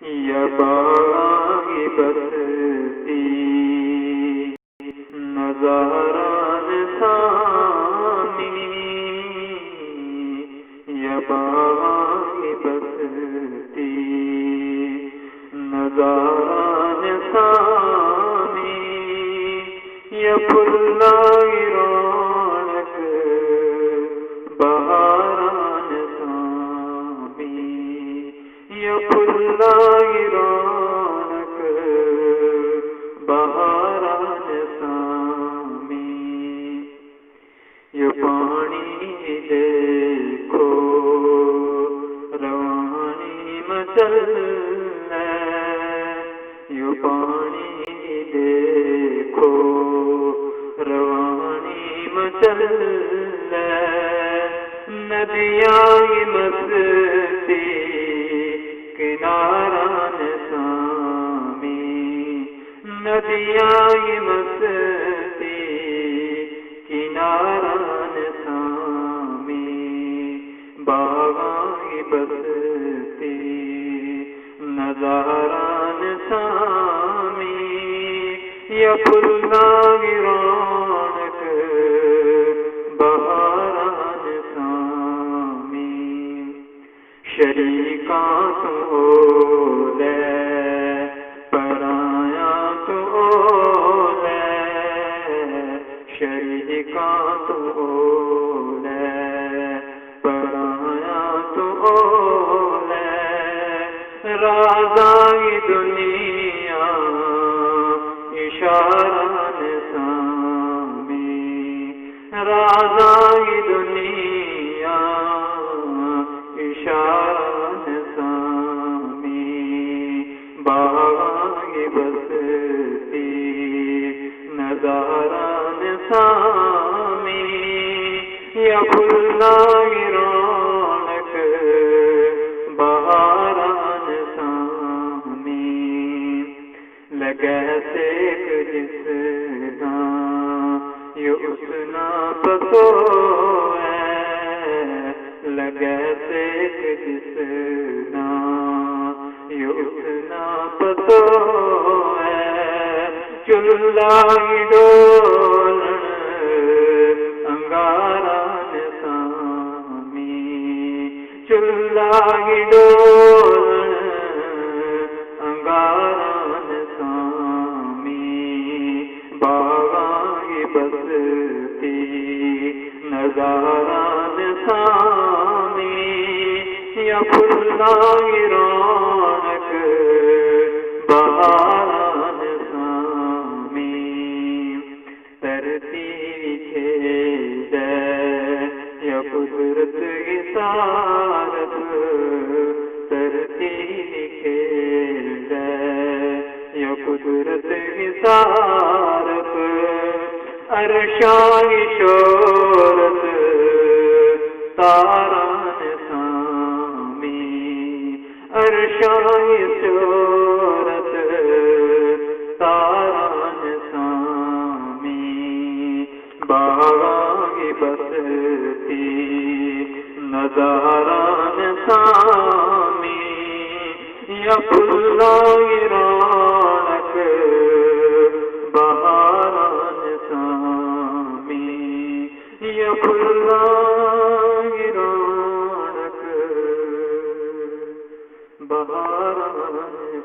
یا باغی بستی نظاران سامی، یا باغی بستی نظاران سامی، یا پھلائی رونق بہاران سامی، یا پھلائی رونق بہاران سامی، یا پانی دیکھو روانی مچلنے، یا پانی دیکھو روانی مچلنے، ندیاں مستی کناران سامی، ندیاں مستی کناران سامی، باغاں بستی نظاران سامی، یا پھلائی رونق بہاران سامی، شریکاں تو لے پرایا تو لے، شریکاں تو لے پرایا تو لے، رازائی دنیا اشاران سامی، رازائی دنیا اشاران سامی، باغاں بستی نظاران سامی، یا پھلائی رونق بہاران سامی، لگے سیک جسنا یہ اسنا پتو ہے، لگے سیک جسنا یہ اسنا پتو ہے، چلائی ڈولن انگاران سامی، چلائی ڈولن انگاران سامی، باغاں بستی نظاران سامی، یا پھلائی رونق بہاران سامی، ترتی کھیلے یا قدرت اطاعت، ترتی کھیلے یا قدرت اطاعت، عرشائی شہرت تاران سامی، عرشائی شہرت تاران سامی، باغاں بستی نظاران سامی، یا پھلائی رونق بہاران سامی، یا پھلائی رونق بہاران